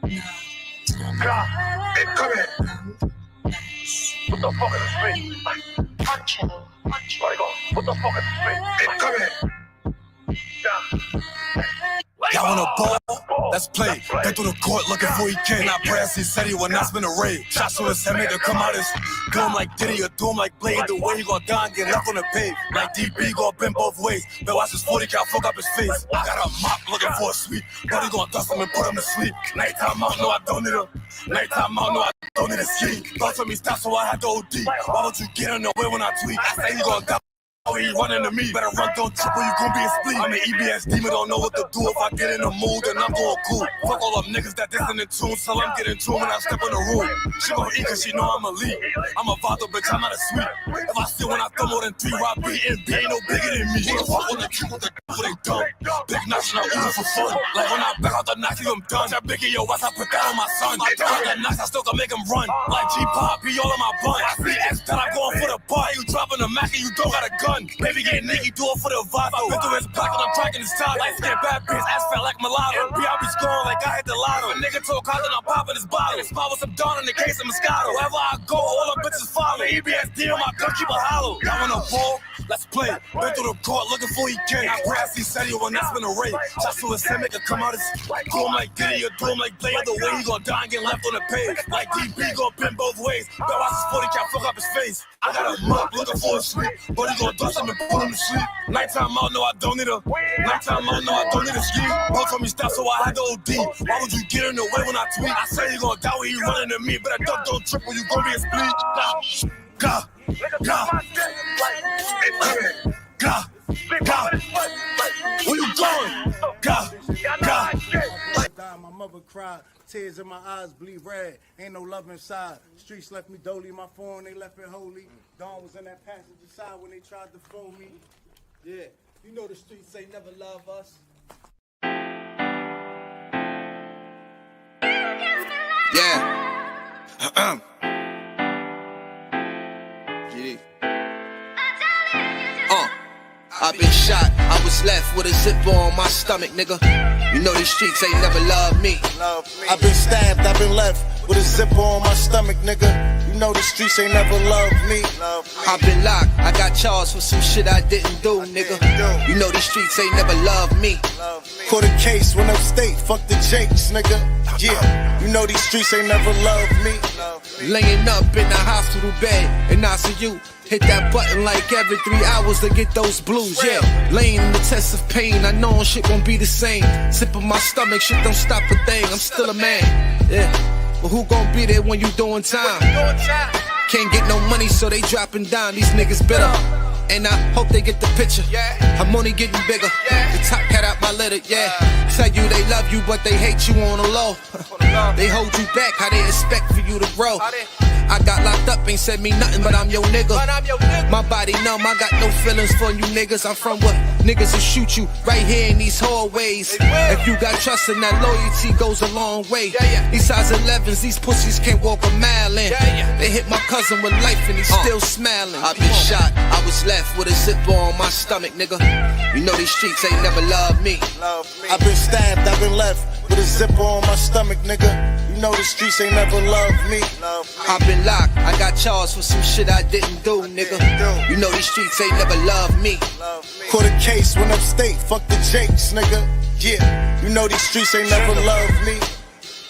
Come here. What the fuck is this thing? Punching. What the fuck is this thing? Come here. Y'all wanna ball? Let's play. Been through the court looking for he can. Not press, he said he would not spin a raid. Shots to his head, make him come out as do him like Diddy or do him like Blade. The way he gon' die and get left on the pave. Like DB gon' bend both ways. But watch his 40 cal fuck up his face. I got a mop looking for a sweep. But he gon' dust him and put him to sleep. Nighttime out, no I don't need him. Nighttime out, no I don't need a ski. Thought to me stop, so I had to OD. Why would you get in the way when I tweet? I say he gon' die. Oh, he running to me, better run, don't trip or you gon' be a spleen. I'm an EBS demon, don't know what to do. If I get in the mood, then I'm going cool. Fuck all them niggas that dissing in tune, so I'm getting to when I step in the room. She gon' eat cause she know I'm a lead. I'm a vato, bitch, I'm not a sweet. If I see when I throw more than 3 Rob B and B ain't no bigger than me. Who the fuck wanna keep with the they dumb? Big national eating for fun. Like when I back out the knocks, I'm done. That big in your ass, I put that on my son. I got the knocks, I still can make him run. Like G-Pop, be all in my bun. I see X that I'm going for the bar. You dropping the Mac and you don't got a gun. Baby get Nicky, do it for the vibe. I've been through his block and I'm tracking his top. Light skin, bad bitch, ass fat like mulatto. I be scoring like I hit the lotto. A nigga told Carlin I'm popping his bottle. It's spot with some dawn in the case of Moscato. Wherever I go, all the bitches follow. EBSD on my gun, keep it hollow. Y'all wanna ball? Let's play. Been through the court looking for he can. I press, he said he will not spin a raid. Shots to his head, make him come out as do him like Diddy or do him like Blade. The way he gon' die and get left on the page. Like DB gon' bend both ways. But watch his 40 cal fuck up his face. I got a mop looking for a sweep. But he gon' dust him and put him to sleep. Nighttime out, no I don't need a nighttime out, no I don't need a ski. Both told me stop, so I had to OD. Why would you get in the way when I tweet? I say you gon' die when you running to me, but I don't trip when you gon' be a spleet. Gah, gah, gah, gah. Where you going? Gah, gah. My mother cried, tears in my eyes bleed red. Ain't no love inside. Streets left me dolly, my phone they left it holy. Dawn was in that passenger side when they tried to phone me. Yeah, you know the streets ain't never love us. Yeah. Yeah. I've been shot, I was left with a zipper on my stomach, nigga. You know these streets ain't never loved me. I've been stabbed, I've been left with a zipper on my stomach, nigga. You know the streets ain't never loved me. I've been locked, I got charged for some shit I didn't do, nigga. You know these streets ain't never loved me. Caught a case, went upstate, fuck the Jakes, nigga. Yeah, you know these streets ain't never loved me. Laying up in the hospital bed in ICU. Hit that button like every 3 hours to get those blues, yeah. Laying in the test of pain, I know shit won't be the same. Sipping my stomach, shit don't stop a thing, I'm still a man, yeah. But who gon' be there when you doing time? Can't get no money, so they dropping down, these niggas bitter. And I hope they get the picture. I'm only getting bigger. The top cat out my litter, yeah. Tell you they love you, but they hate you on the low. They hold you back, how they expect for you to grow. I got locked up, ain't said me nothing, but I'm your nigga. My body numb, I got no feelings for you niggas. I'm from what niggas will shoot you right here in these hallways. If you got trust in that loyalty goes a long way. These size 11s, these pussies can't walk a mile in. They hit my cousin with life and he's still smiling. I've been shot, I was left with a zipper on my stomach, nigga. You know these streets ain't never loved me. I've been stabbed, I've been left with a zipper on my stomach, nigga. You know the streets ain't never loved me. I've been locked, I got charged for some shit I didn't do, nigga. You know these streets ain't never loved me. Caught a case, went upstate, fuck the Jakes, nigga. Yeah, you know these streets ain't never loved me.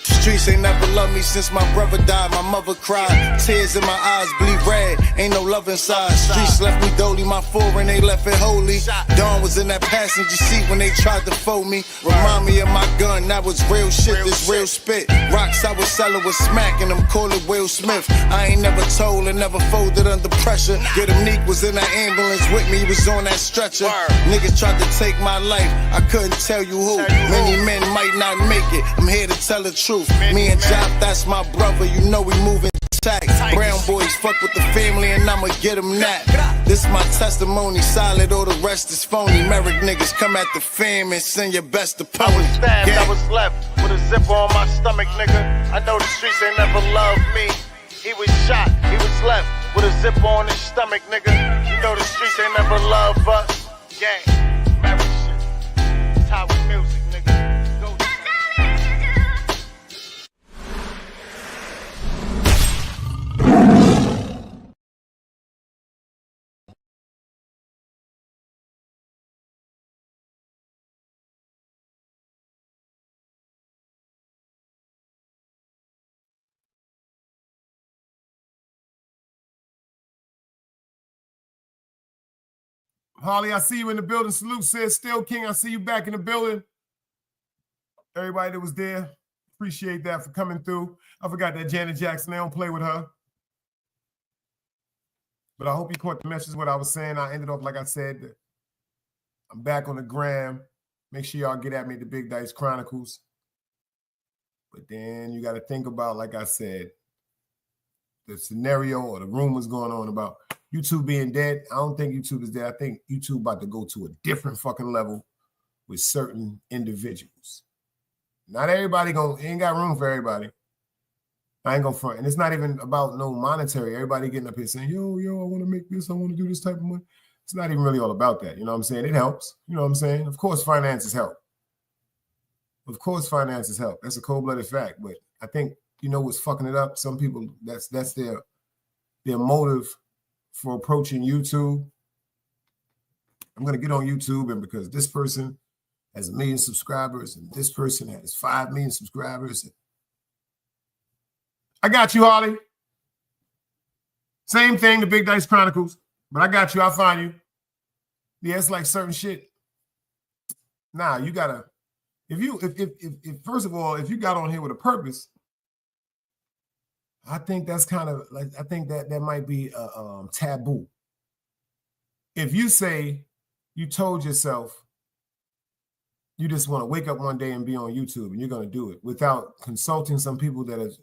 Streets ain't never loved me since my brother died. My mother cried, tears in my eyes bleed red. Ain't no love inside. Streets left me dolly, my foreign they left it holy. Dawn was in that passenger seat when they tried to fold me. Remind me of my gun, that was real shit, this real spit. Rocks I was selling was smacking them, call it Will Smith. I ain't never told and never folded under pressure. Yeah, them Neek was in that ambulance with me, he was on that stretcher. Niggas tried to take my life, I couldn't tell you who. Many men might not make it, I'm here to tell the truth. Me and Jop, that's my brother, you know we moving tight. Brown boys fuck with the family and I'ma get them that. This my testimony, solid, all the rest is phony. Merrick niggas come at the fam and send your best opponent. I was stabbed, I was left with a zipper on my stomach, nigga. I know the streets ain't never loved me. He was shot, he was left with a zipper on his stomach, nigga. You know the streets ain't never loved us. Gang, Merrick shit, Tower music. Holly, I see you in the building. Salute, sis. Still King, I see you back in the building. Everybody that was there, appreciate that for coming through. I forgot that Janet Jackson, they don't play with her. But I hope you caught the message what I was saying. I ended up, like I said, that I'm back on the gram. Make sure y'all get at me at the Big Dice Chronicles. But then you got to think about, like I said, the scenario or the rumors going on about YouTube being dead. I don't think YouTube is dead. I think YouTube about to go to a different fucking level with certain individuals. Not everybody ain't got room for everybody. I ain't gonna front. And it's not even about no monetary. Everybody getting up here saying, yo, I want to make this. I want to do this type of money. It's not even really all about that. You know what I'm saying? It helps. You know what I'm saying? Of course, finances help. Of course, finances help. That's a cold-blooded fact. But I think, you know what's fucking it up? Some people, that's their motive for approaching YouTube. I'm going to get on YouTube, and because this person has 1 million subscribers and this person has 5 million subscribers. I got you, Holly. Same thing, the Big Dice Chronicles, but I got you. I'll find you. Yeah, it's like certain shit. Nah, you gotta, if first of all, if you got on here with a purpose, I think that's kind of like, I think that might be a taboo. If you say you told yourself you just want to wake up one day and be on YouTube and you're going to do it without consulting some people that have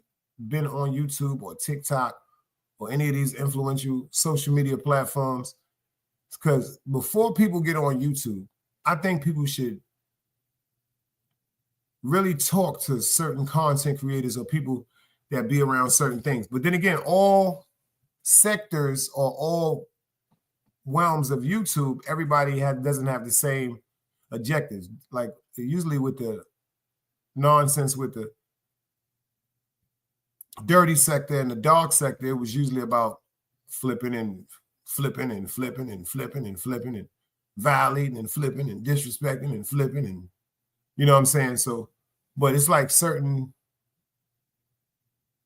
been on YouTube or TikTok or any of these influential social media platforms, because before people get on YouTube, I think people should really talk to certain content creators or people that be around certain things. But then again, all sectors or all realms of YouTube, everybody doesn't have the same objectives. Like usually with the nonsense with the dirty sector and the dark sector, it was usually about flipping and flipping and flipping and flipping and flipping and violating and flipping and disrespecting and flipping and, you know what I'm saying? So, but it's like certain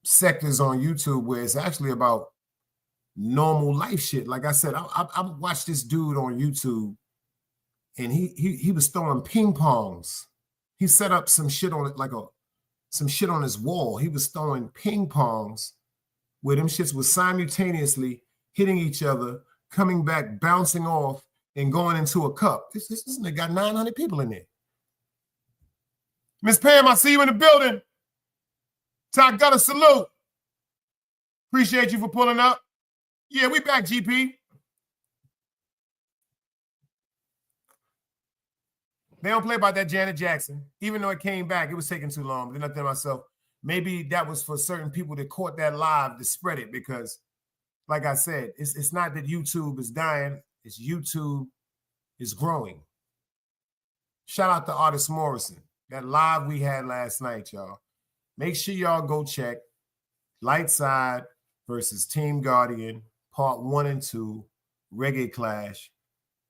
sectors on YouTube where it's actually about normal life shit. Like I said, I watched this dude on YouTube and he was throwing ping pongs. He set up some shit on it, like some shit on his wall. He was throwing ping pongs where them shits was simultaneously hitting each other, coming back, bouncing off, and going into a cup. This nigga got 900 people in there. Miss Pam, I see you in the building. Ty Gutter, salute. Appreciate you for pulling up. Yeah, we back, GP. They don't play about that Janet Jackson. Even though it came back, it was taking too long. But then I think to myself, maybe that was for certain people that caught that live to spread it, because, like I said, it's not that YouTube is dying. It's YouTube is growing. Shout out to Artist Morrison. That live we had last night, y'all. Make sure y'all go check Lightside versus Team Guardian, part 1 and 2, Reggae Clash.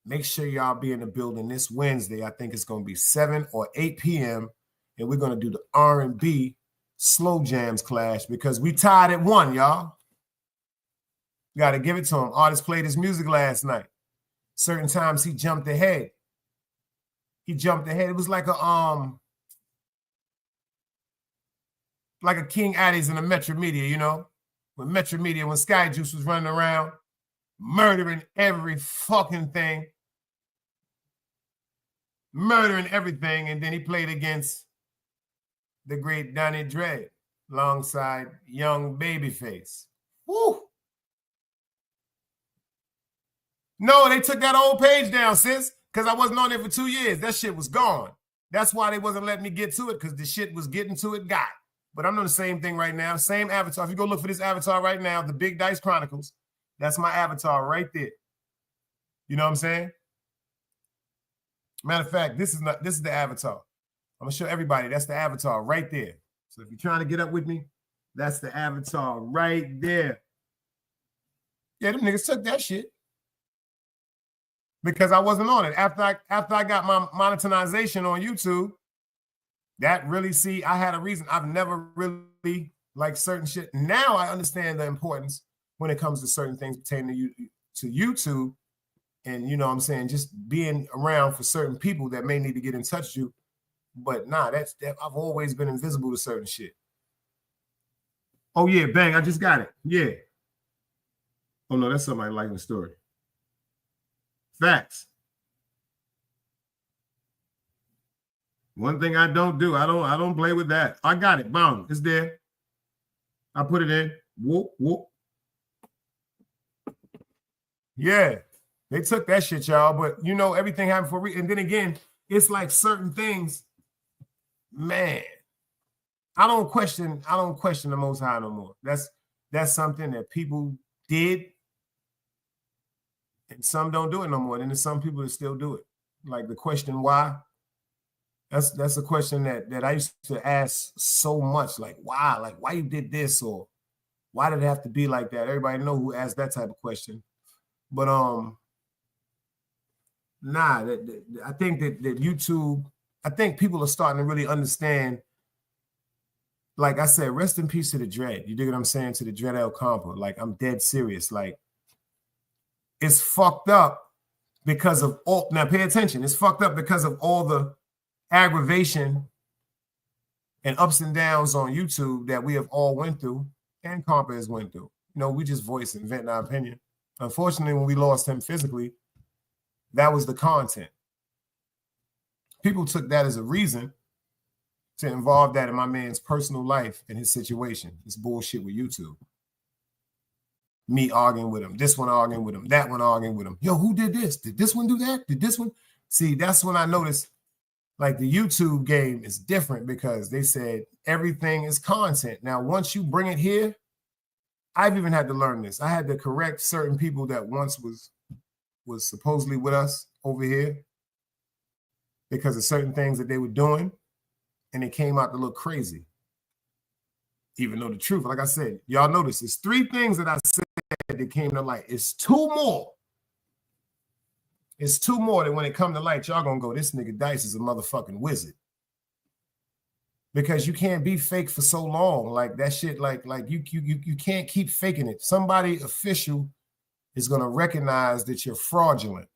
Make sure y'all be in the building this Wednesday. I think it's going to be 7 or 8 p.m. And we're going to do the R&B Slow Jams Clash because we tied at 1, y'all. Got to give it to him. Artist played his music last night. Certain times he jumped ahead. It was like a King Addies in a Metro Media, you know? When Metro Media, when Sky Juice was running around, murdering every fucking thing. Murdering everything. And then he played against the great Donnie Dre alongside young Babyface. Woo! No, they took that old page down, sis, because I wasn't on there for 2 years. That shit was gone. That's why they wasn't letting me get to it, because the shit was getting to it, got. But I'm doing the same thing right now. Same avatar. If you go look for this avatar right now, the Big Dice Chronicles, that's my avatar right there. You know what I'm saying? Matter of fact, this is the avatar. I'm gonna show everybody. That's the avatar right there. So if you're trying to get up with me, that's the avatar right there. Yeah, them niggas took that shit because I wasn't on it. After I got my monetization on YouTube, that really, I had a reason. I've never really liked certain shit. Now I understand the importance when it comes to certain things pertaining to YouTube. And you know what I'm saying, just being around for certain people that may need to get in touch with you. But nah, that I've always been invisible to certain shit. Oh yeah, bang, I just got it. Yeah. Oh no, that's somebody liking the story. Facts. One thing I don't do, I don't play with that. I got it. Boom. It's there. I put it in. Whoop, whoop. Yeah. They took that shit, y'all. But you know, everything happened for a reason. And then again, it's like certain things, man. I don't question the Most High no more. That's something that people did. And some don't do it no more. Then there's some people that still do it. Like the question why. That's a question that I used to ask so much. Like why? Like why you did this, or why did it have to be like that? Everybody know who asked that type of question. But nah, I think that YouTube, I think people are starting to really understand. Like I said, rest in peace to the Dread. You dig what I'm saying? To the Dread El Compa. Like I'm dead serious. Like it's fucked up because of all. Now pay attention. It's fucked up because of all the aggravation and ups and downs on YouTube that we have all went through and Compa has went through. You know, we just voice and vent our opinion. Unfortunately, when we lost him physically, that was the content. People took that as a reason to involve that in my man's personal life and his situation. This bullshit with YouTube. Me arguing with him, this one arguing with him, that one arguing with him. Yo, who did this? Did this one do that? Did this one? See, that's when I noticed like the YouTube game is different because they said everything is content. Now, once you bring it here, I've even had to learn this. I had to correct certain people that once was supposedly with us over here because of certain things that they were doing, and it came out to look crazy. Even though the truth, like I said, y'all notice, it's 3 things that I said that came to light. It's 2 more. It's 2 more that when it come to light, y'all gonna go, this nigga Dice is a motherfucking wizard. Because you can't be fake for so long. Like that shit, like you can't keep faking it. Somebody official is gonna recognize that you're fraudulent.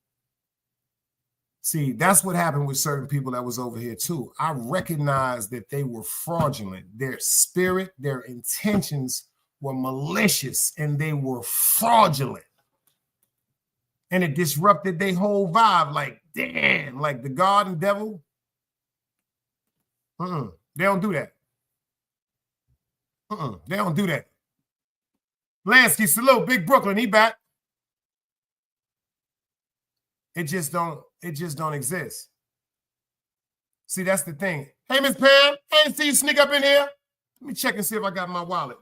See, that's what happened with certain people that was over here too. I recognized that they were fraudulent. Their spirit, their intentions were malicious and they were fraudulent. And it disrupted their whole vibe. Like, damn, like the God and devil. They don't do that. They don't do that. Lansky, salute, Big Brooklyn, he back. It just don't exist. See, that's the thing. Hey, Miss Pam, I ain't see you sneak up in here. Let me check and see if I got my wallet.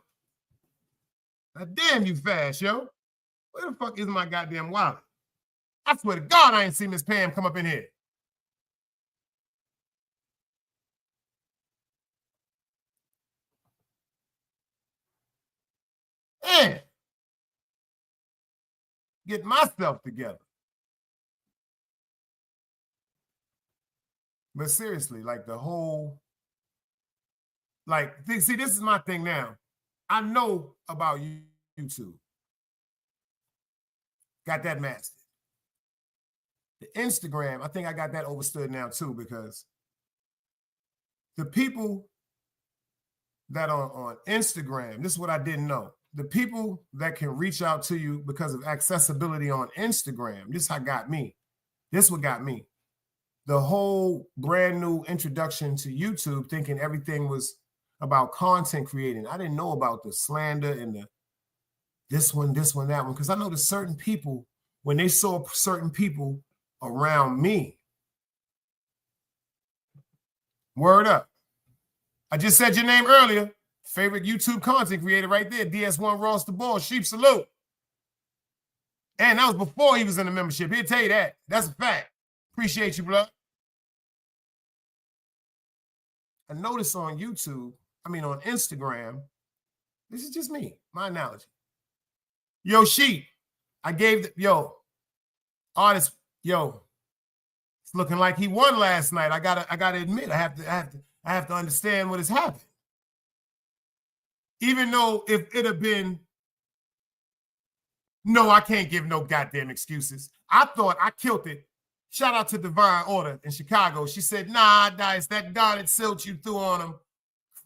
Now, damn you fast, yo. Where the fuck is my goddamn wallet? I swear to God, I ain't seen Miss Pam come up in here. Man, get myself together. But seriously, like the whole, like, see, this is my thing now. I know about YouTube. Got that mastered. The Instagram, I think I got that overstood now too, because the people that are on Instagram, this is what I didn't know. The people that can reach out to you because of accessibility on Instagram, this got me. This what got me. The whole brand new introduction to YouTube, thinking everything was about content creating. I didn't know about the slander and the this one, that one, because I know there's certain people, when they saw certain people around me, word up. I just said your name earlier. Favorite YouTube content creator right there, DS1 Ross the Ball, Sheep salute. And that was before he was in the membership. He'll tell you that. That's a fact. Appreciate you, blood. I noticed on YouTube, on Instagram, this is just me, my analogy. Yo, Sheep, I gave artist, it's looking like he won last night. I gotta admit, I have to understand what has happened. Even though if it had been No, I can't give no goddamn excuses. I thought I killed it. Shout out to Divine Order in Chicago. She said, nah, it's that Garnet Silk you threw on him.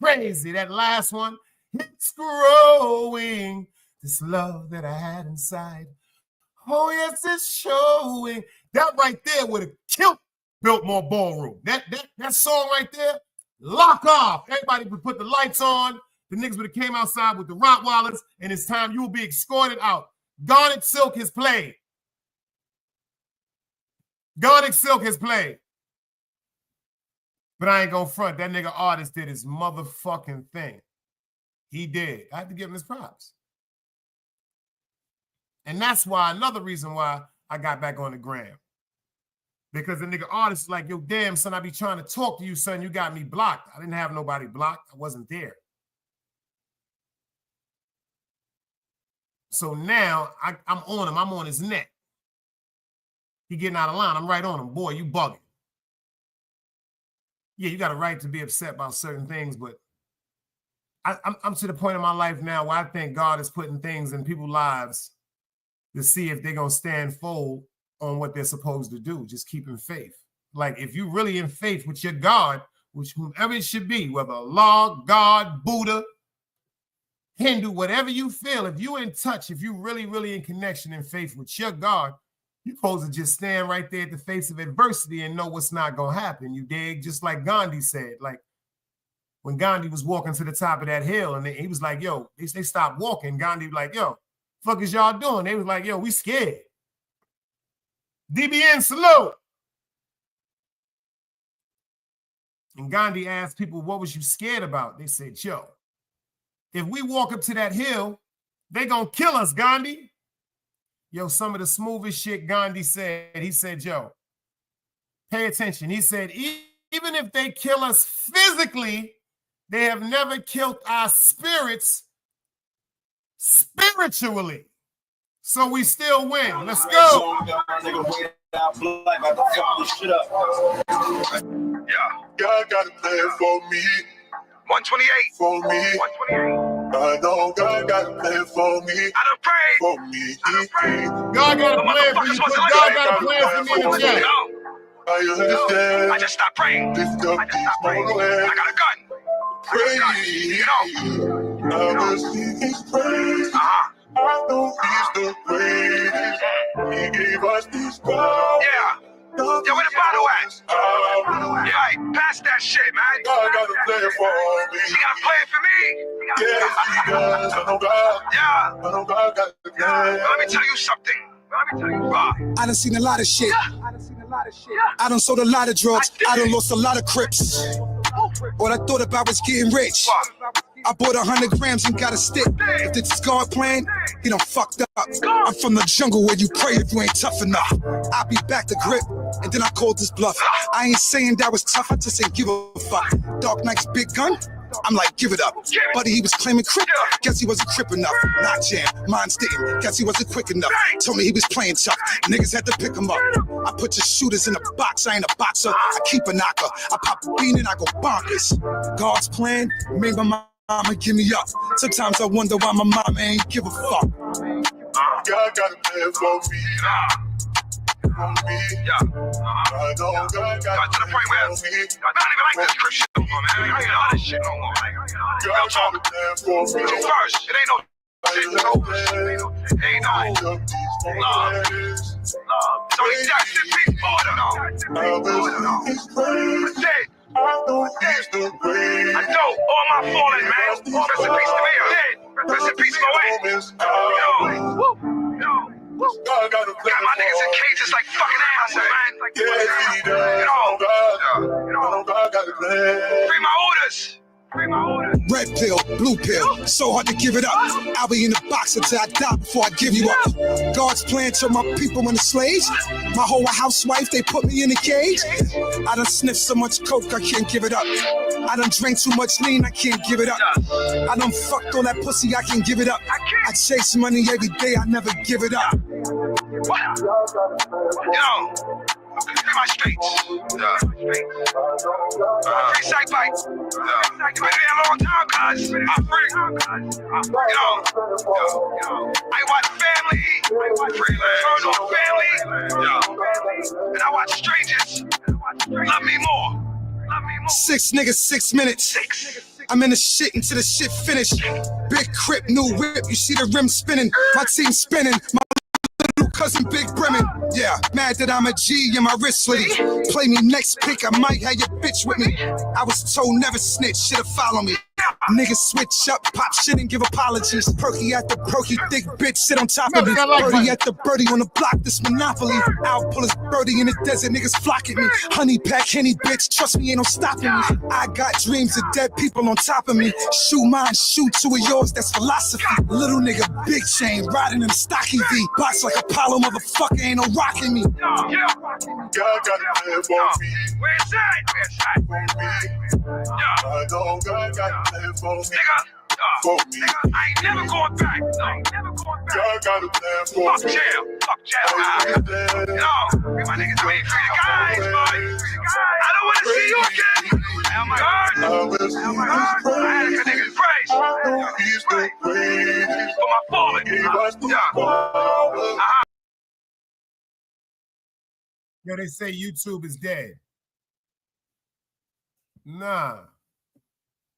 Crazy. That last one, it's growing. This love that I had inside. Oh, yes, it's showing. That right there would have killed Biltmore Ballroom. That song right there, lock off. Everybody would put the lights on. The niggas would have came outside with the Rottweilers, and it's time you will be escorted out. Garnet Silk has played. Garnet Silk has played. But I ain't gonna front. That nigga Artist did his motherfucking thing. He did. I had to give him his props. And that's why, another reason why I got back on the gram. Because the nigga Artist is like, yo, damn, son, I be trying to talk to you, son. You got me blocked. I didn't have nobody blocked. I wasn't there. So now I'm on him. I'm on his neck. He getting out of line. I'm right on him. Boy, you bugging. Yeah, you got a right to be upset about certain things, but I'm to the point in my life now where I think God is putting things in people's lives to see if they're going to stand full on what they're supposed to do. Just keep in faith. Like, if you really in faith with your God, which whomever it should be, whether Allah, God, Buddha, Hindu, whatever you feel, if you in touch, if you really, really in connection and faith with your God, you're supposed to just stand right there at the face of adversity and know what's not going to happen. You dig? Just like Gandhi said, like when Gandhi was walking to the top of that hill and he was like, yo, they stopped walking. Gandhi was like, yo, fuck is y'all doing? They was like, yo, we scared. DBN salute. And Gandhi asked people, what was you scared about? They said, yo, if we walk up to that hill, they gonna kill us, Gandhi. Yo, some of the smoothest shit Gandhi said, he said, yo, pay attention. He said, even if they kill us physically, they have never killed our spirits spiritually. So we still win. Let's go. Yeah. God got a plan for me. 128. For me. 128. I know God got a plan for me. I done prayed. For me. God got a plan for you. God got a plan for me in the chat. I understand. I just stopped praying. I just stopped praying. I got a gun. Pray. You know. I will sing his praise. I know he's the greatest. He gave us this power. Yeah. Yo, where the bottle at? Yeah, right. Pass that shit, man. God got a plan for me. He got a plan for me. Yes, he does. I know God. Yeah. I know God got the plan. Let me tell you something. I done seen a lot of shit. I done sold a lot of drugs. I done lost a lot of crips. What I thought about was getting rich. I bought 100 grams and got a stick. If this is God plan, he done fucked up. I'm from the jungle where you pray if you ain't tough enough. I'll be back to grip, and then I called this bluff. I ain't saying that was tough, I just ain't give a fuck. Dark Knight's big gun, I'm like, give it up. Buddy, he was claiming crip, guess he wasn't crip enough. Not jam, mine's didn't, guess he wasn't quick enough. Told me he was playing tough, niggas had to pick him up. I put your shooters in a box, I ain't a boxer. I keep a knocker, I pop a bean and I go bonkers. God's plan made my mama give me up. Sometimes I wonder why my mama ain't give a fuck. God got a plan for me. For me. Yeah. I know God got a plan for me. I don't even like this Chris shit no more, man. I ain't all this shit no more. God got a plan for me. First, it ain't no shit. It ain't no love. It's only Jackson Peace Border. I said, I know he's the great. I know all my fallen, man. Rest in peace to me, I'm dead. Rest in peace, my way. God got my niggas in cages like fucking ass, man. Yes, he does. God got a plan. Free my orders. Red pill, blue pill, so hard to give it up. I'll be in the box until I die before I give you up. God's plan turned my people into slaves. My whole housewife, they put me in a cage. I done sniffed so much coke, I can't give it up. I done drank too much lean, I can't give it up. I done fucked all that pussy, I can't give it up. I chase money every day, I never give it up. Free my streets. Free Sight Bite. You been there a long time, cuz. I'm free. I watch family. Turn on family. And I watch strangers. Love me more. 6 niggas, 6 minutes. I'm in the shit until the shit finish. Big crip, new whip, you see the rim spinning. My team spinning. My little cousin Big Bremen. Yeah, mad that I'm a G and my wrist slitty. Play me next pick, I might have your bitch with me. I was told never snitch, should've followed me. Niggas switch up, pop shit and give apologies. Perky at the perky, thick bitch sit on top of me. Birdie at the birdie on the block, this monopoly. I'll pull his birdie in the desert, niggas flock at me. Honey pack, Henny bitch, trust me, ain't no stopping me. I got dreams of dead people on top of me. Shoot mine, shoot two of yours, that's philosophy. Little nigga, big chain, riding in a stocky V. Box like Apollo, motherfucker, ain't no rocking me. God got a plan for me. Where's that? I know God got a plan for me. Nigga, I ain't never going back. God got a plan for Fuck me. jail. Me my niggas ain't free the guys, boy. I don't want to see you again. Oh my God. I had a niggas praise. He's the greatest. For my fallen. Gave us the power. Yo, they say YouTube is dead. Nah.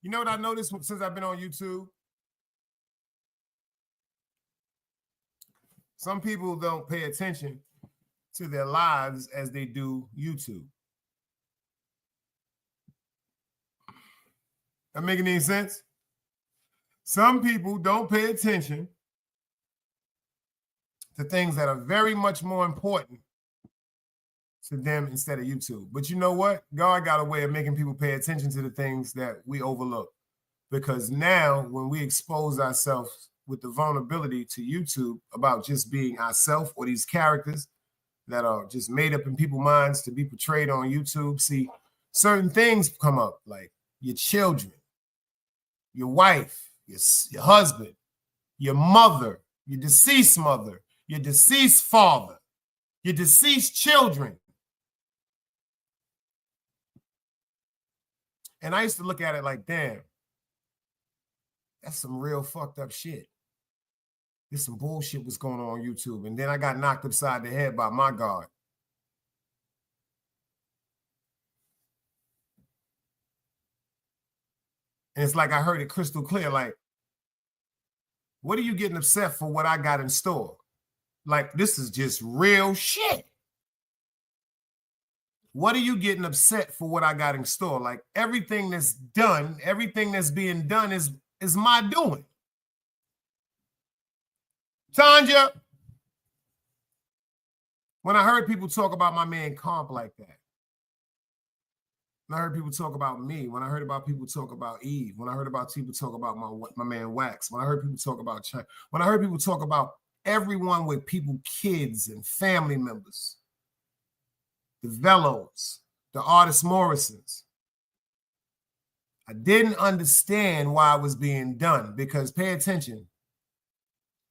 You know what I noticed since I've been on YouTube? Some people don't pay attention to their lives as they do YouTube. That making any sense? Some people don't pay attention to things that are very much more important to them instead of YouTube. But you know what? God got a way of making people pay attention to the things that we overlook. Because now when we expose ourselves with the vulnerability to YouTube about just being ourselves or these characters that are just made up in people's minds to be portrayed on YouTube, see, certain things come up like your children, your wife, your husband, your mother, your deceased father, your deceased children. And I used to look at it like, damn, that's some real fucked up shit. There's some bullshit was going on YouTube. And then I got knocked upside the head by my God. And it's like I heard it crystal clear, like, what are you getting upset for what I got in store? Like, this is just real shit. What are you getting upset for what I got in store? Like, everything that's done, everything that's being done is my doing. Tanja, when I heard people talk about my man Comp like that, when I heard people talk about me, when I heard about people talk about Eve, when I heard about people talk about my man Wax, when I heard people talk about China, when I heard people talk about everyone with people, kids and family members, the Velos, the Artist Morrisons, I didn't understand why it was being done, because pay attention.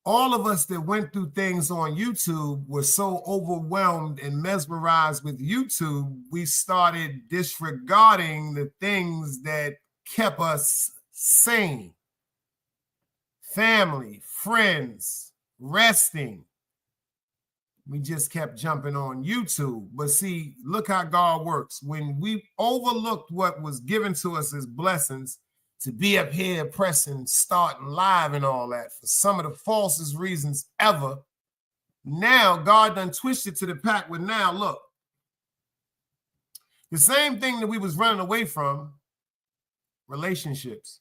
All of us that went through things on YouTube were so overwhelmed and mesmerized with YouTube, we started disregarding the things that kept us sane. Family, friends, resting. We just kept jumping on YouTube. But see, look how God works. When we overlooked what was given to us as blessings, to be up here pressing, starting live and all that for some of the falsest reasons ever. Now God done twisted to the pack with now, look, the same thing that we was running away from, relationships,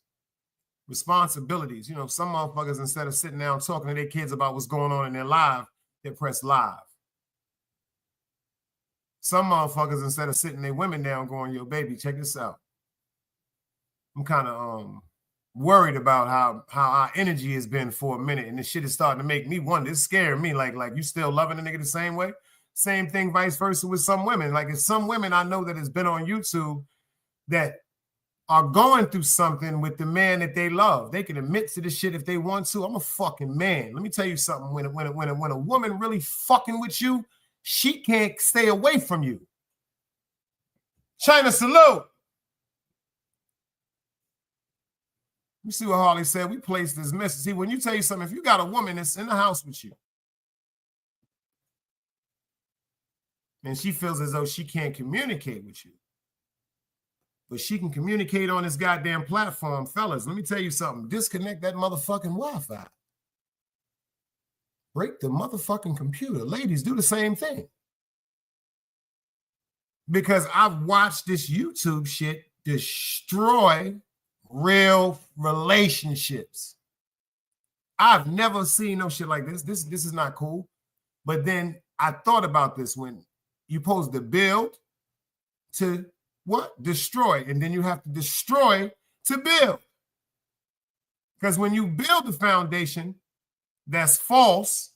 responsibilities. You know, some motherfuckers, instead of sitting down talking to their kids about what's going on in their life, they press live. Some motherfuckers, instead of sitting their women down going, yo, baby, check this out. I'm kind of worried about how our energy has been for a minute, and this shit is starting to make me wonder. It's scaring me. Like you still loving the nigga the same way? Same thing, vice versa with some women. Like, it's some women I know that has been on YouTube that are going through something with the man that they love. They can admit to this shit if they want to. I'm a fucking man. Let me tell you something. When a woman really fucking with you, she can't stay away from you. China, salute. You see what Harley said? We placed this message. See, when you tell you something, if you got a woman that's in the house with you, and she feels as though she can't communicate with you, but she can communicate on this goddamn platform, fellas, let me tell you something. Disconnect that motherfucking Wi-Fi. Break the motherfucking computer. Ladies, do the same thing. Because I've watched this YouTube shit destroy real relationships. I've never seen no shit like this. This is not cool. But then I thought about this when you're supposed to build to what? Destroy. And then you have to destroy to build. Because when you build the foundation that's false,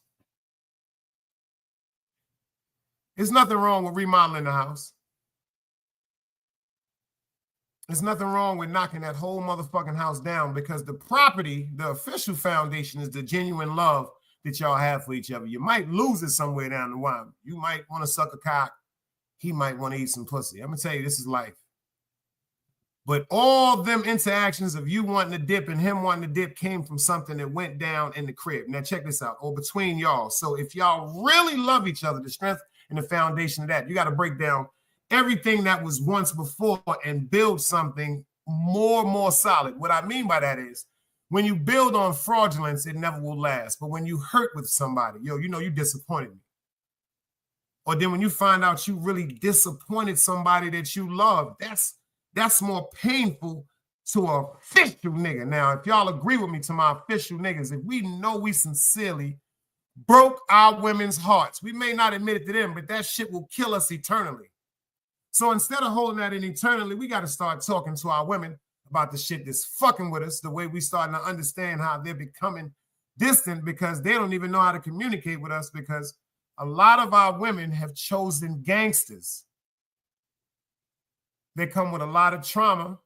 there's nothing wrong with remodeling the house. There's nothing wrong with knocking that whole motherfucking house down because the property, the official foundation is the genuine love that y'all have for each other. You might lose it somewhere down the line. You might want to suck a cock. He might want to eat some pussy. I'm going to tell you, this is life. But all them interactions of you wanting to dip and him wanting to dip came from something that went down in the crib. Now check this out, or between y'all. So if y'all really love each other, the strength and the foundation of that, you got to break down everything that was once before and build something more solid. What I mean by that is when you build on fraudulence, it never will last. But when you hurt with somebody, you know you disappointed me. Or then when you find out you really disappointed somebody that you love, that's more painful to an official nigga. Now, if y'all agree with me, to my official niggas, if we know we sincerely broke our women's hearts, we may not admit it to them, but that shit will kill us eternally. So instead of holding that in eternally, we got to start talking to our women about the shit that's fucking with us, the way we starting to understand how they're becoming distant because they don't even know how to communicate with us because a lot of our women have chosen gangsters. They come with a lot of trauma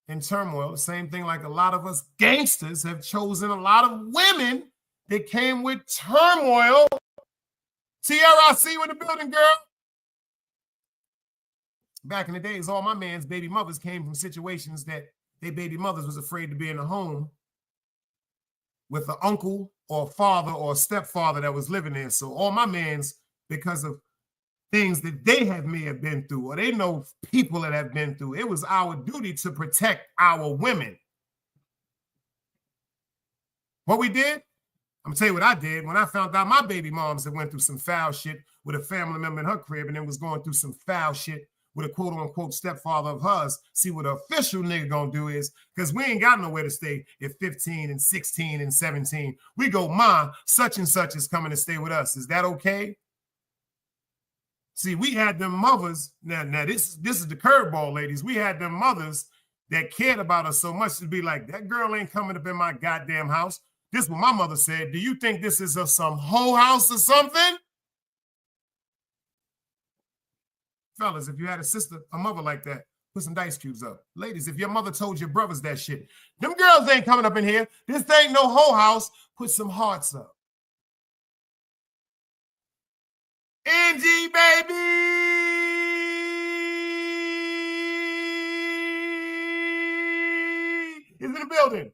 and turmoil. The same thing like a lot of us gangsters have chosen a lot of women that came with turmoil. TRIC with the building, girl. Back in the days, all my man's baby mothers came from situations that their baby mothers was afraid to be in a home with an uncle or father or stepfather that was living there. So all my mans, because of things that they may have been through or they know people that have been through, it was our duty to protect our women. What we did? I'm gonna tell you what I did. When I found out my baby moms that went through some foul shit with a family member in her crib and then was going through some foul shit with a quote-unquote stepfather of hers, see what an official nigga gonna do is, because we ain't got nowhere to stay at 15 and 16 and 17. We go, Ma, such and such is coming to stay with us. Is that okay? See, we had them mothers, now this is the curveball, ladies. We had them mothers that cared about us so much to be like, that girl ain't coming up in my goddamn house. This is what my mother said. Do you think this is some hoe house or something? Fellas, if you had a sister, a mother like that, put some dice cubes up. Ladies, if your mother told your brothers that shit, them girls ain't coming up in here. This ain't no hoe house. Put some hearts up. Angie, baby! Is in the building.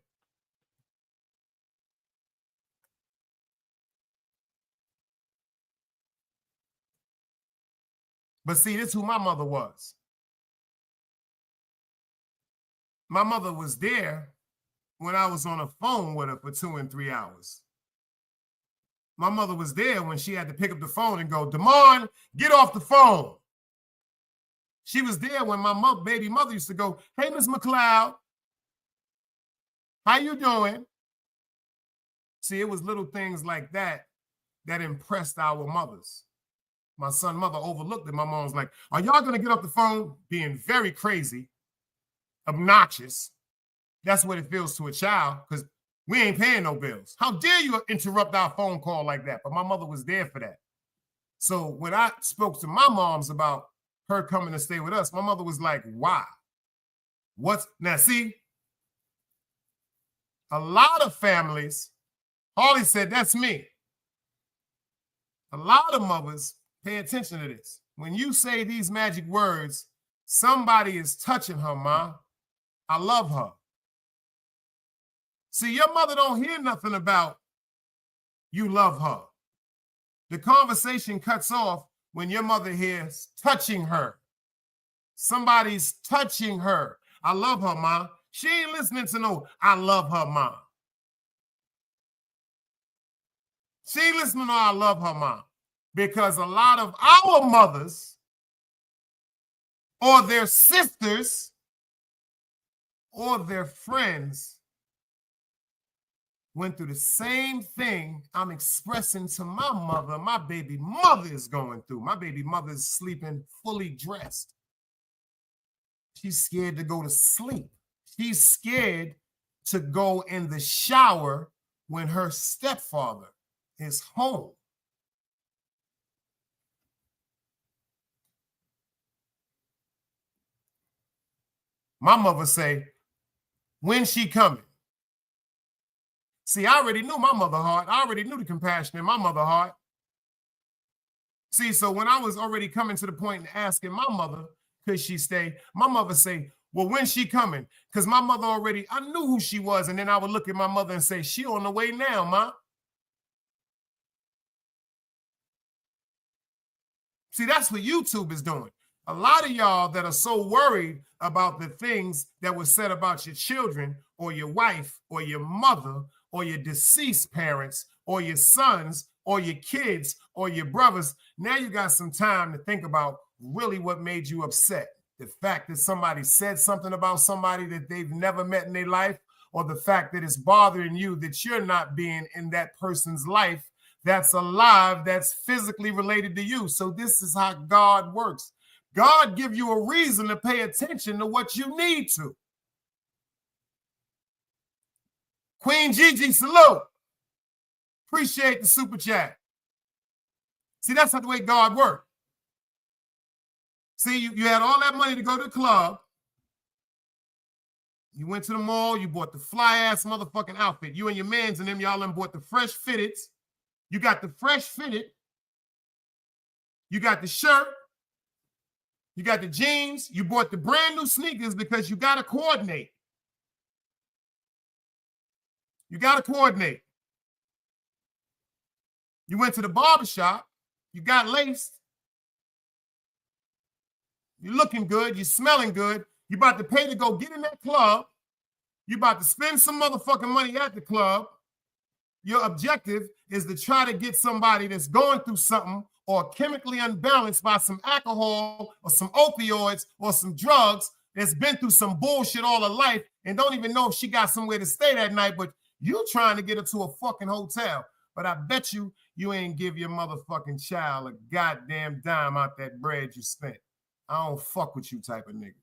But see, this is who my mother was. My mother was there when I was on a phone with her for 2 and 3 hours. My mother was there when she had to pick up the phone and go, Damon, get off the phone. She was there when my baby mother used to go, hey, Miss McLeod, how you doing? See, it was little things like that that impressed our mothers. My son's mother overlooked it. My mom was like, are y'all going to get off the phone? Being very crazy, obnoxious. That's what it feels to a child because we ain't paying no bills. How dare you interrupt our phone call like that? But my mother was there for that. So when I spoke to my moms about her coming to stay with us, my mother was like, why? What's now? See, a lot of families, Harley said, that's me. A lot of mothers pay attention to this. When you say these magic words, Somebody is touching her, Ma. I love her. See, your mother don't hear nothing about you love her. The conversation cuts off when your mother hears touching her. Somebody's touching her. I love her, Ma. She ain't listening to no, I love her, Ma. She ain't listening to I love her, Ma. Because a lot of our mothers or their sisters or their friends went through the same thing I'm expressing to my mother. My baby mother is going through. My baby mother is sleeping fully dressed. She's scared to go to sleep. She's scared to go in the shower when her stepfather is home. My mother say, when she coming? See, I already knew my mother heart. I already knew the compassion in my mother heart. See, so when I was already coming to the point and asking my mother, could she stay? My mother say, well, when's she coming? Because my mother already, I knew who she was. And then I would look at my mother and say, she on the way now, Ma. See, that's what YouTube is doing. A lot of y'all that are so worried about the things that were said about your children or your wife or your mother or your deceased parents or your sons or your kids or your brothers, now you got some time to think about really what made you upset. The fact that somebody said something about somebody that they've never met in their life, or the fact that it's bothering you that you're not being in that person's life that's alive, that's physically related to you. So this is how God works. God give you a reason to pay attention to what you need to. Queen Gigi, salute. Appreciate the super chat. See, that's not the way God works. See, you had all that money to go to the club. You went to the mall, you bought the fly-ass motherfucking outfit. You and your mans and them, y'all done bought the fresh fitted. You got the fresh fitted. You got the shirt. You got the jeans. You bought the brand new sneakers because you got to coordinate. You got to coordinate. You went to the barbershop. You got laced. You're looking good. You're smelling good. You about to pay to go get in that club. You about to spend some motherfucking money at the club. Your objective is to try to get somebody that's going through something or chemically unbalanced by some alcohol or some opioids or some drugs that's been through some bullshit all her life and don't even know if she got somewhere to stay that night, but you trying to get her to a fucking hotel. But I bet you ain't give your motherfucking child a goddamn dime out that bread you spent. I don't fuck with you type of niggas.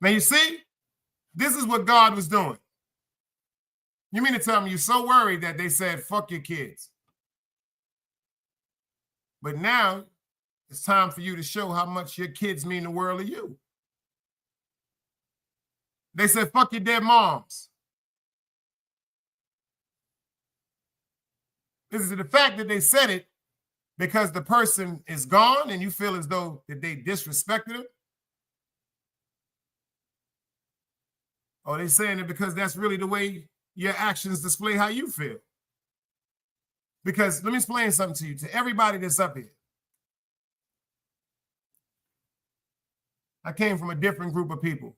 Now you see, this is what God was doing. You mean to tell me you're so worried that they said, fuck your kids. But now it's time for you to show how much your kids mean the world to you. They said, fuck your dead moms. Is it the fact that they said it because the person is gone and you feel as though that they disrespected them? Or they saying it because that's really the way your actions display how you feel? Because let me explain something to you, to everybody that's up here. I came from a different group of people.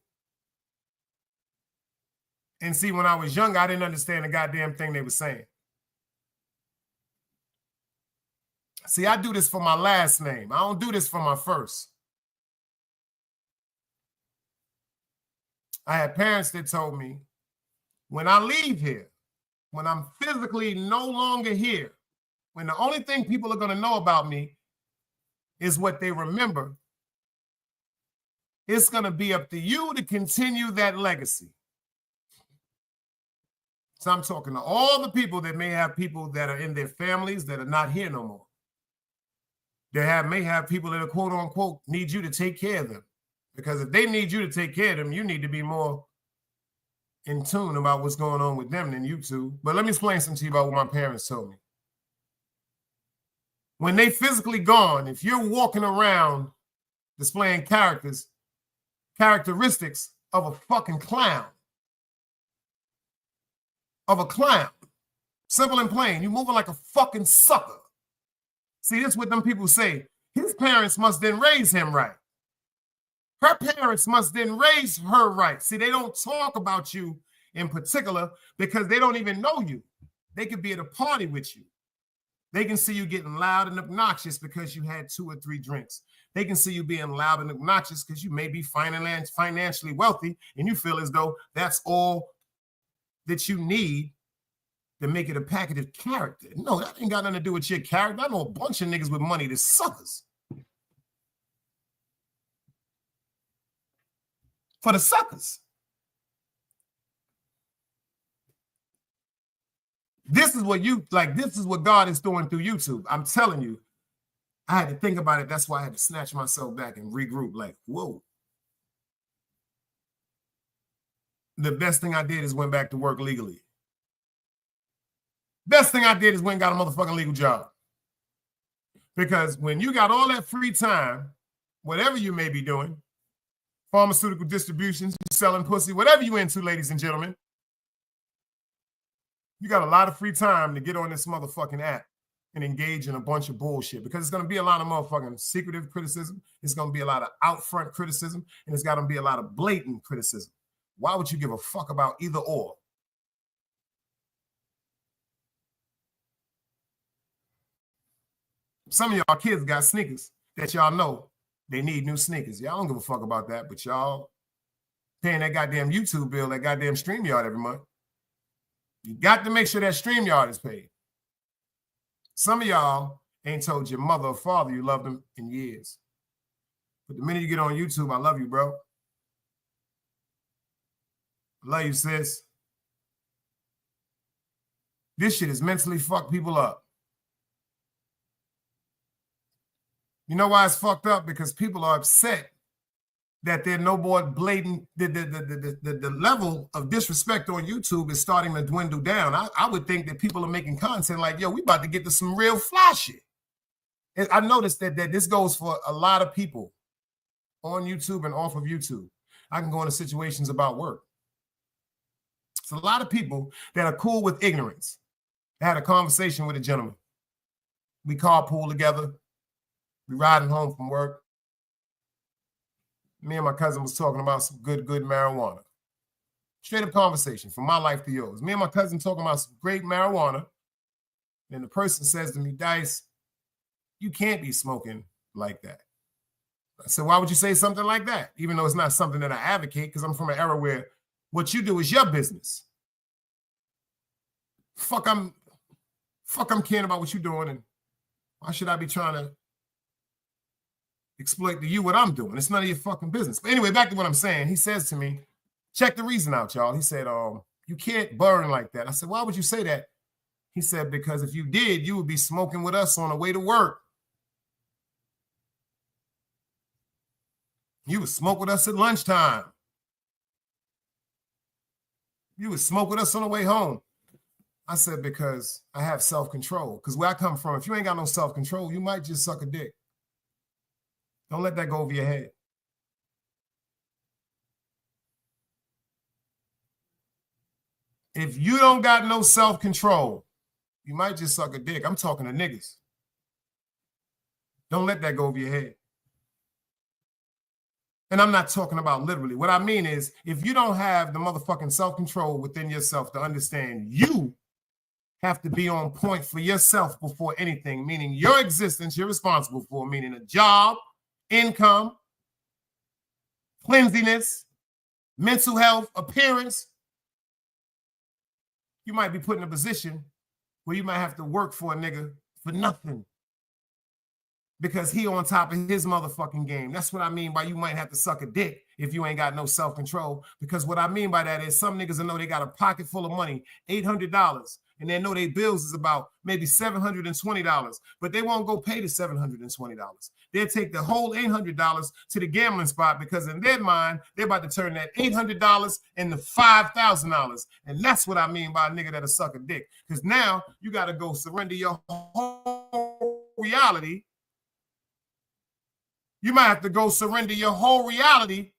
And see, when I was younger, I didn't understand the goddamn thing they were saying. See, I do this for my last name. I don't do this for my first. I had parents that told me, when I leave here, when I'm physically no longer here, when the only thing people are going to know about me is what they remember, it's going to be up to you to continue that legacy. So I'm talking to all the people that may have people that are in their families that are not here no more. They may have people that are quote unquote need you to take care of them. Because if they need you to take care of them, you need to be more in tune about what's going on with them than YouTube. But let me explain something to you about what my parents told me. When they physically gone, if you're walking around displaying characteristics of a fucking clown, simple and plain, you're moving like a fucking sucker. See, this is what them people say. His parents must then raise him right. Her parents must then raise her right. See, they don't talk about you in particular because they don't even know you. They could be at a party with you. They can see you getting loud and obnoxious because you had 2 or 3 drinks. They can see you being loud and obnoxious because you may be financially wealthy and you feel as though that's all that you need to make it a package of character. No, that ain't got nothing to do with your character. I know a bunch of niggas with money that suckers. For the suckers. This is what this is what God is doing through YouTube. I'm telling you, I had to think about it. That's why I had to snatch myself back and regroup. Like, whoa. The best thing I did is went back to work legally. Best thing I did is went and got a motherfucking legal job. Because when you got all that free time, whatever you may be doing, pharmaceutical distributions, selling pussy, whatever you into, ladies and gentlemen, you got a lot of free time to get on this motherfucking app and engage in a bunch of bullshit because it's going to be a lot of motherfucking secretive criticism. It's going to be a lot of out-front criticism, and it's got to be a lot of blatant criticism. Why would you give a fuck about either or? Some of y'all kids got sneakers that y'all know they need new sneakers. Y'all don't give a fuck about that, but y'all paying that goddamn YouTube bill, that goddamn StreamYard every month. You got to make sure that StreamYard is paid. Some of y'all ain't told your mother or father you love them in years. But the minute you get on YouTube, I love you, bro. I love you, sis. This shit has mentally fucked people up. You know why it's fucked up? Because people are upset that they're no more blatant. The level of disrespect on YouTube is starting to dwindle down. I would think that people are making content like, yo, we about to get to some real fly shit. And I noticed that this goes for a lot of people on YouTube and off of YouTube. I can go into situations about work. It's a lot of people that are cool with ignorance. I had a conversation with a gentleman. We carpool together. We riding home from work. Me and my cousin was talking about some good marijuana. Straight up conversation from my life to yours. Me and my cousin talking about some great marijuana. And the person says to me, Dice, you can't be smoking like that. I said, why would you say something like that? Even though it's not something that I advocate, because I'm from an era where what you do is your business. Fuck I'm caring about what you're doing, and why should I be trying to exploit to you what I'm doing? It's none of your fucking business. But anyway, back to what I'm saying. He says to me, check the reason out, y'all. He said, you can't burn like that. I said, why would you say that? He said, because if you did, you would be smoking with us on the way to work. You would smoke with us at lunchtime. You would smoke with us on the way home. I said, because I have self-control. Because where I come from, if you ain't got no self-control, you might just suck a dick. Don't let that go over your head. If you don't got no self-control, you might just suck a dick. I'm talking to niggas. Don't let that go over your head. And I'm not talking about literally. What I mean is, if you don't have the motherfucking self-control within yourself to understand you have to be on point for yourself before anything, meaning your existence you're responsible for, meaning a job, income, cleanliness, mental health, appearance, you might be put in a position where you might have to work for a nigga for nothing because he on top of his motherfucking game. That's what I mean by you might have to suck a dick if you ain't got no self-control, because what I mean by that is some niggas will know they got a pocket full of money, $800, and they know their bills is about maybe $720, but they won't go pay the $720. They'll take the whole $800 to the gambling spot because in their mind, they're about to turn that $800 into $5,000. And that's what I mean by a nigga that'll suck a dick. Because now you got to go surrender your whole reality. You might have to go surrender your whole reality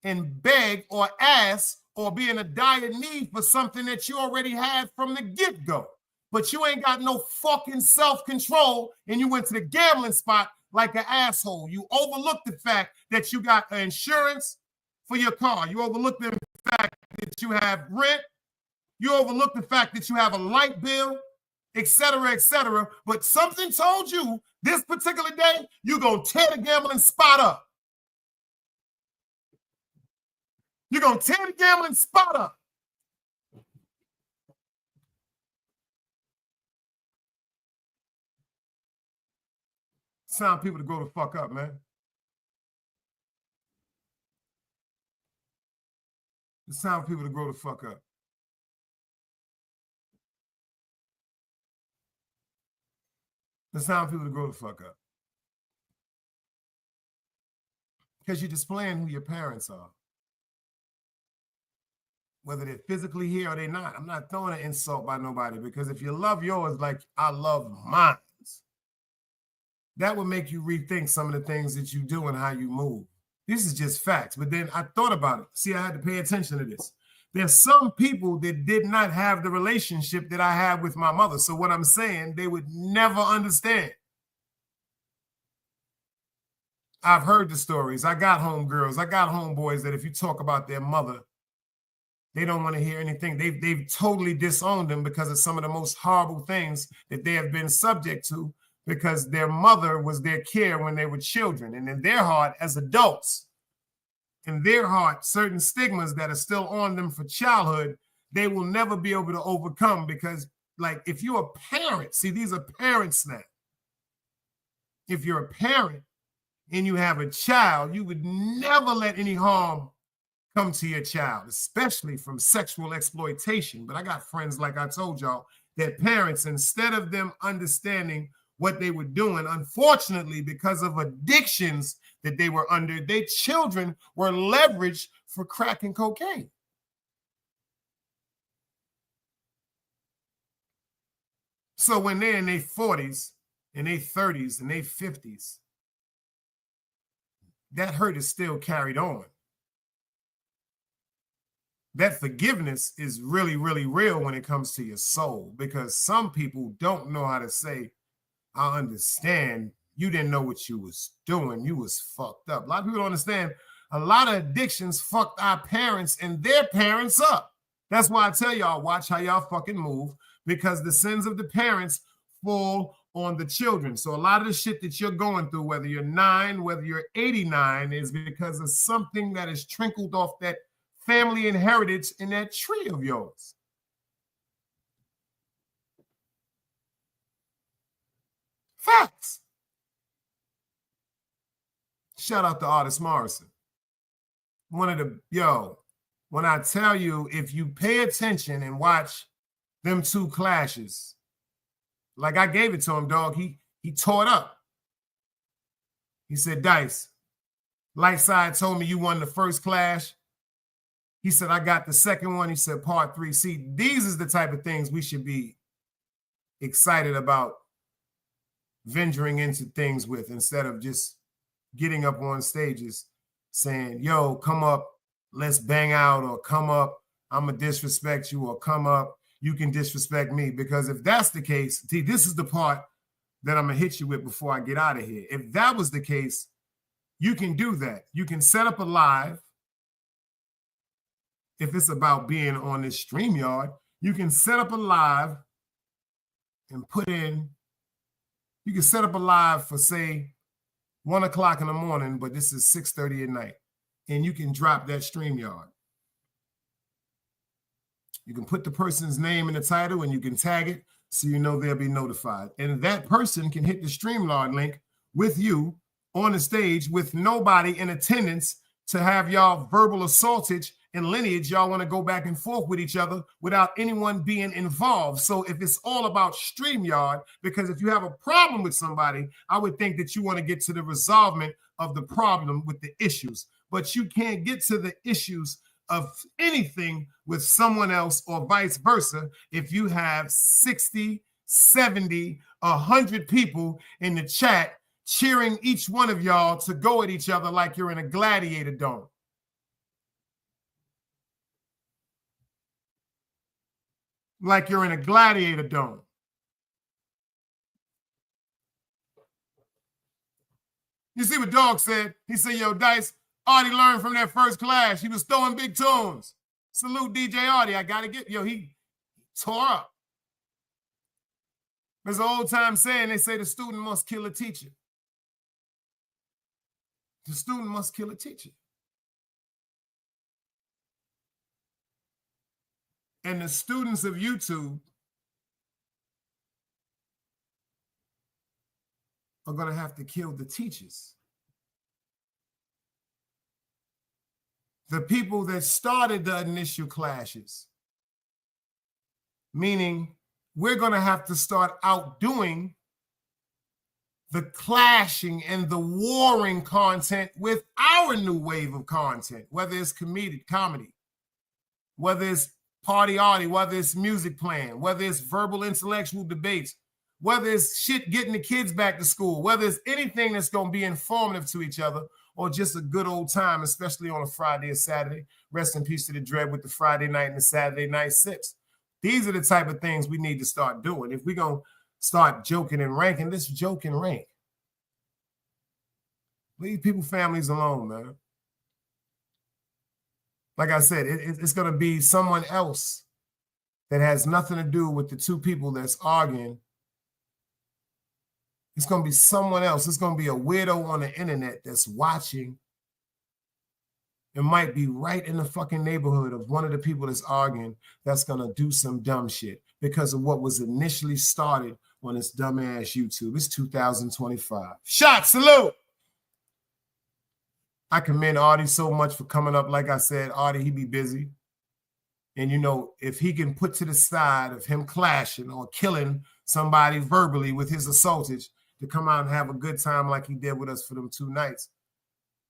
and beg or ask or be in a dire need for something that you already had from the get-go. But you ain't got no fucking self-control and you went to the gambling spot like an asshole. You overlooked the fact that you got insurance for your car. You overlooked the fact that you have rent. You overlooked the fact that you have a light bill, et cetera, but something told you this particular day, you're going to tear the gambling spot up. You're going to tear the gambling spot up. It's time people to grow the fuck up, man. It's time for people to grow the fuck up. It's time for people to grow the fuck up. Because you're displaying who your parents are. Whether they're physically here or they're not. I'm not throwing an insult by nobody because if you love yours like I love mine, that would make you rethink some of the things that you do and how you move. This is just facts. But then I thought about it. See, I had to pay attention to this. There's some people that did not have the relationship that I had with my mother. So what I'm saying, they would never understand. I've heard the stories. I got homegirls. I got homeboys that if you talk about their mother, they don't want to hear anything. They've totally disowned them because of some of the most horrible things that they have been subject to because their mother was their care when they were children. And in their heart, as adults, in their heart, certain stigmas that are still on them for childhood, they will never be able to overcome because, like, if you're a parent, see, these are parents now. If you're a parent and you have a child, you would never let any harm come to your child, especially from sexual exploitation. But I got friends, like I told y'all, that parents, instead of them understanding what they were doing, unfortunately, because of addictions that they were under, their children were leveraged for crack and cocaine. So when they're in their 40s, in their 30s, and their 50s, that hurt is still carried on. That forgiveness is really, really real when it comes to your soul because some people don't know how to say, I understand. You didn't know what you was doing. You was fucked up. A lot of people don't understand. A lot of addictions fucked our parents and their parents up. That's why I tell y'all, watch how y'all fucking move because the sins of the parents fall on the children. So a lot of the shit that you're going through, whether you're 9, whether you're 89, is because of something that is trickled off that family inheritance in that tree of yours. Facts. Shout out to Artist Morrison. When I tell you, if you pay attention and watch them two clashes, like I gave it to him, dog, he tore it up. He said, Dice, Lightside told me you won the first clash. He said, I got the second one. He said, part 3. See, these is the type of things we should be excited about venturing into things with instead of just getting up on stages saying, yo, come up, let's bang out, or come up, I'm going to disrespect you, or come up, you can disrespect me. Because if that's the case, see, this is the part that I'm going to hit you with before I get out of here. If that was the case, you can do that. You can set up a live. If it's about being on this StreamYard, you can set up a live and put in, you can set up a live for, say, 1 o'clock in the morning, but this is 6:30 at night. And you can drop that StreamYard. You can put the person's name in the title and you can tag it so you know they'll be notified. And that person can hit the StreamYard link with you on the stage with nobody in attendance to have y'all verbal assaulted in lineage, y'all want to go back and forth with each other without anyone being involved. So if it's all about StreamYard, because if you have a problem with somebody, I would think that you want to get to the resolvement of the problem with the issues. But you can't get to the issues of anything with someone else or vice versa if you have 60, 70, 100 people in the chat cheering each one of y'all to go at each other like you're in a gladiator dome. Like you're in a gladiator dome. You see what Dog said? He said, yo, Dice, Artie learned from that first clash. He was throwing big tunes. Salute DJ Artie. I got to get, he tore up. There's an old time saying, they say the student must kill a teacher. The student must kill a teacher. And the students of YouTube are going to have to kill the teachers. The people that started the initial clashes. Meaning, we're going to have to start outdoing the clashing and the warring content with our new wave of content, whether it's comedy, whether it's party arty, whether it's music playing, whether it's verbal intellectual debates, whether it's shit getting the kids back to school, whether it's anything that's going to be informative to each other or just a good old time, especially on a Friday or Saturday. Rest in peace to the Dread with the Friday night and the Saturday night sips. These are the type of things we need to start doing. If we're going to start joking and ranking, let's joke and rank. Leave people, families alone, man. Like I said, it's going to be someone else that has nothing to do with the two people that's arguing. It's going to be someone else. It's going to be a weirdo on the internet that's watching. It might be right in the fucking neighborhood of one of the people that's arguing that's going to do some dumb shit because of what was initially started on this dumbass YouTube. It's 2025. Shot, salute! I commend Artie so much for coming up. Like I said, Artie, he be busy. And, if he can put to the side of him clashing or killing somebody verbally with his assaultage to come out and have a good time like he did with us for them 2 nights,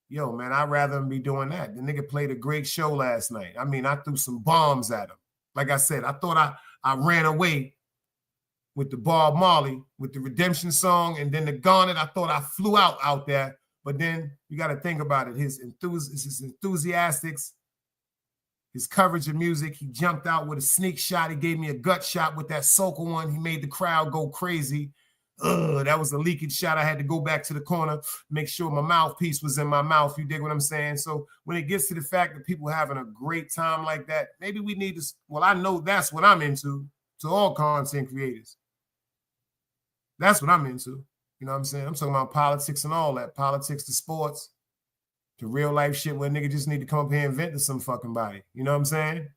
yo, man, I'd rather him be doing that. The nigga played a great show last night. I mean, I threw some bombs at him. Like I said, I thought I ran away with the Bob Marley, with the Redemption song, and then the Garnet. I thought I flew out there. But then you got to think about it. His enthusiastics, his coverage of music. He jumped out with a sneak shot. He gave me a gut shot with that Soca one. He made the crowd go crazy. That was a leakage shot. I had to go back to the corner, make sure my mouthpiece was in my mouth. You dig what I'm saying? So when it gets to the fact that people having a great time like that, maybe we need to, I know that's what I'm into, to all content creators. That's what I'm into. You know what I'm saying? I'm talking about politics and all that. Politics to sports to real life shit where nigga just need to come up here and vent to some fucking body. You know what I'm saying?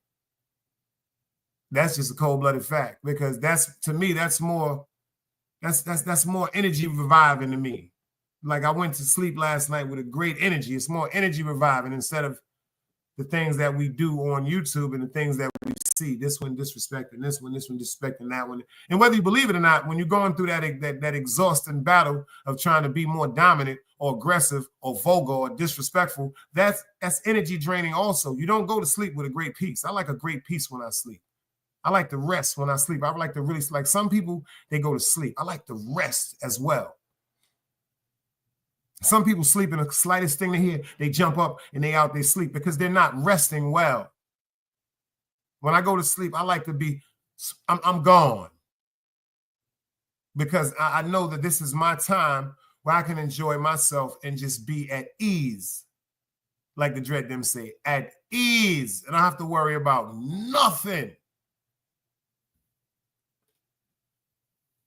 That's just a cold-blooded fact because to me, that's more energy reviving to me. Like I went to sleep last night with a great energy. It's more energy reviving instead of the things that we do on YouTube and the things that we see. This one disrespecting this one disrespecting that one. And whether you believe it or not, when you're going through that exhausting battle of trying to be more dominant or aggressive or vulgar or disrespectful, that's energy draining also. You don't go to sleep with a great peace. I like a great peace when I sleep. I like to rest when I sleep. I like to really, like some people, they go to sleep. I like to rest as well. Some people sleep in the slightest thing they hear, they jump up and they sleep because they're not resting well. When I go to sleep, I like to be, I'm gone. Because I know that this is my time where I can enjoy myself and just be at ease. Like the Dread them say, at ease. And I don't have to worry about nothing.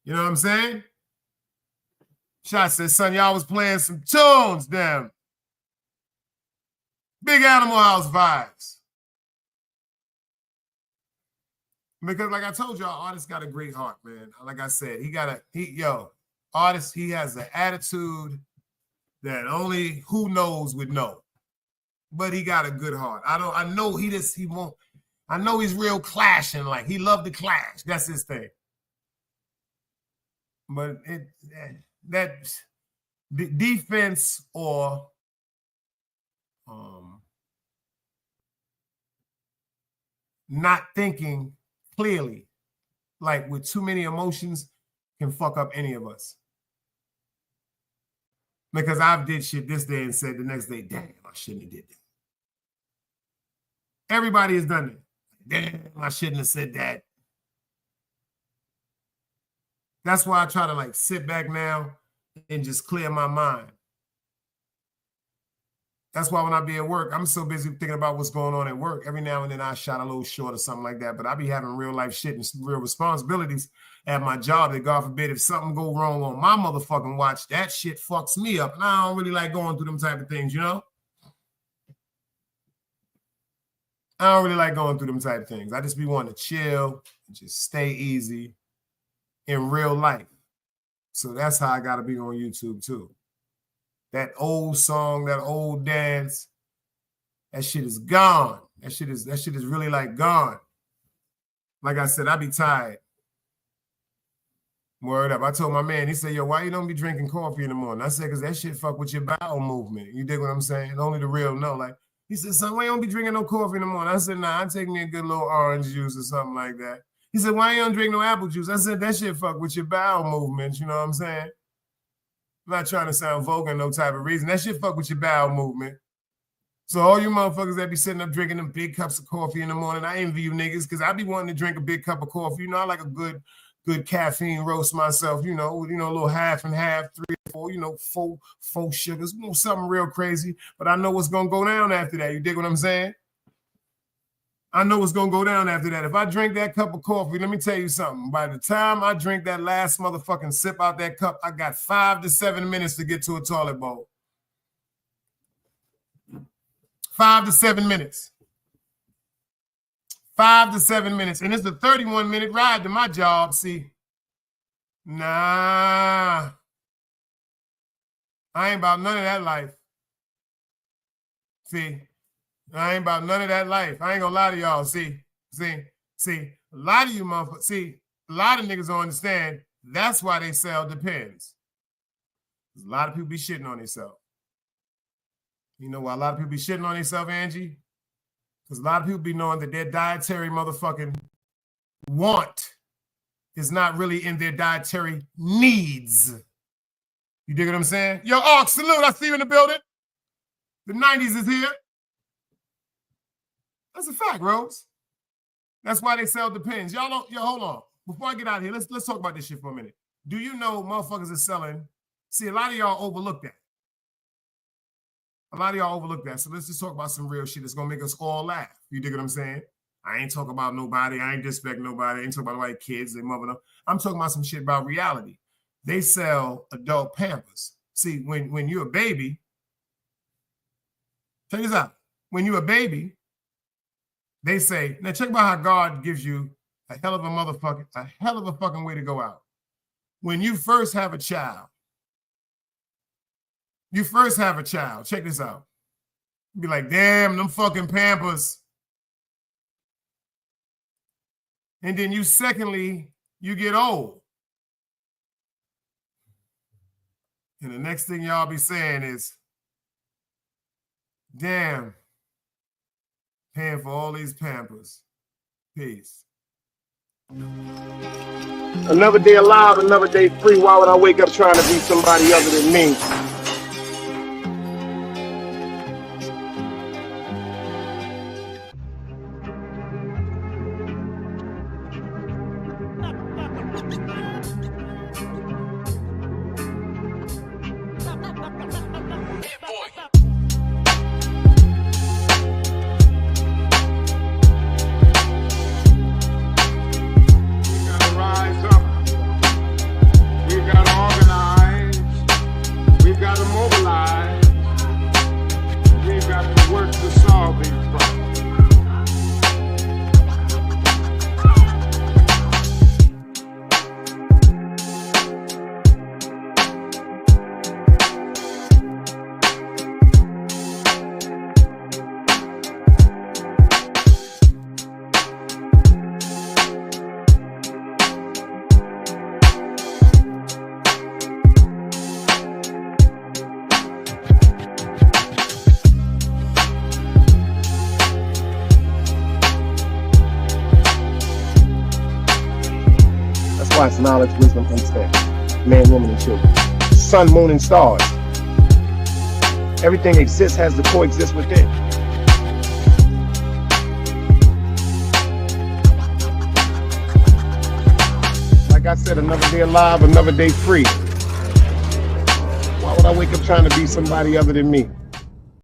You know what I'm saying? Shot said, son, y'all was playing some tunes, damn. Big Animal House vibes. Because like I told y'all, Artist got a great heart, man. Like I said, Artist, he has an attitude that only who knows would know. but he got a good heart. I know he won't. I know he's real clashing, like he loved to clash. That's his thing. But that defense or not thinking clearly, like with too many emotions, can fuck up any of us. Because I've did shit this day and said the next day, damn, I shouldn't have did that. Everybody has done it. Damn, I shouldn't have said that. That's why I try to like sit back now and just clear my mind. That's why when I be at work, I'm so busy thinking about what's going on at work. Every now and then I shot a little short or something like that, but I be having real life shit and real responsibilities at my job that, God forbid, if something go wrong on my motherfucking watch, that shit fucks me up. And I don't really like going through them type of things, you know? I don't really like going through them type of things. I just be wanting to chill and just stay easy in real life. So that's how I got to be on YouTube too. That old song, that old dance, that shit is gone. That shit is really like gone. Like I said, I be tired. Word up. I told my man, he said, yo, why you don't be drinking coffee in the morning? I said, because that shit fuck with your bowel movement. You dig what I'm saying? Only the real know. Like, he said, son, why you don't be drinking no coffee in the morning? I said, nah, I take me a good little orange juice or something like that. He said, why you don't drink no apple juice? I said, that shit fuck with your bowel movement. You know what I'm saying? I'm not trying to sound vulgar, no type of reason. That shit fuck with your bowel movement. So all you motherfuckers that be sitting up drinking them big cups of coffee in the morning, I envy you niggas because I be wanting to drink a big cup of coffee. You know, I like a good caffeine roast myself, you know, a little half and half, 3 or 4, 4 sugars, something real crazy. But I know what's going to go down after that. You dig what I'm saying? I know what's going to go down after that. If I drink that cup of coffee, let me tell you something. By the time I drink that last motherfucking sip out that cup, I got 5 to 7 minutes to get to a toilet bowl. 5 to 7 minutes. 5 to 7 minutes. And it's a 31-minute ride to my job. See, nah. I ain't about none of that life. See, I ain't about none of that life. I ain't gonna lie to y'all. See, a lot of you motherfuckers, a lot of niggas don't understand. That's why they sell Depends. A lot of people be shitting on themselves. You know why a lot of people be shitting on themselves, Angie? Because a lot of people be knowing that their dietary motherfucking want is not really in their dietary needs. You dig what I'm saying? Yo, Ark, salute. I see you in the building. The 90s is here. That's a fact, Rose. That's why they sell Depends. Y'all don't, hold on. Before I get out of here, let's talk about this shit for a minute. Do you know motherfuckers are selling? See, a lot of y'all overlook that. A lot of y'all overlook that. So let's just talk about some real shit that's going to make us all laugh. You dig what I'm saying? I ain't talking about nobody. I ain't disrespect nobody. I ain't talking about nobody kids, their mother. I'm talking about some shit about reality. They sell adult Pampers. See, when you're a baby, check this out. When you're a baby, they say, now check about how God gives you a hell of a fucking way to go out. When you first have a child, check this out. Be like, damn, them fucking Pampers. And then you get old. And the next thing y'all be saying is, damn, paying for all these Pampers. Peace. Another day alive, another day free. Why would I wake up trying to be somebody other than me? spots, knowledge, wisdom, understanding. Man, woman, and children. Sun, moon, and stars. Everything exists, has to coexist within. Like I said, another day alive, another day free. Why would I wake up trying to be somebody other than me?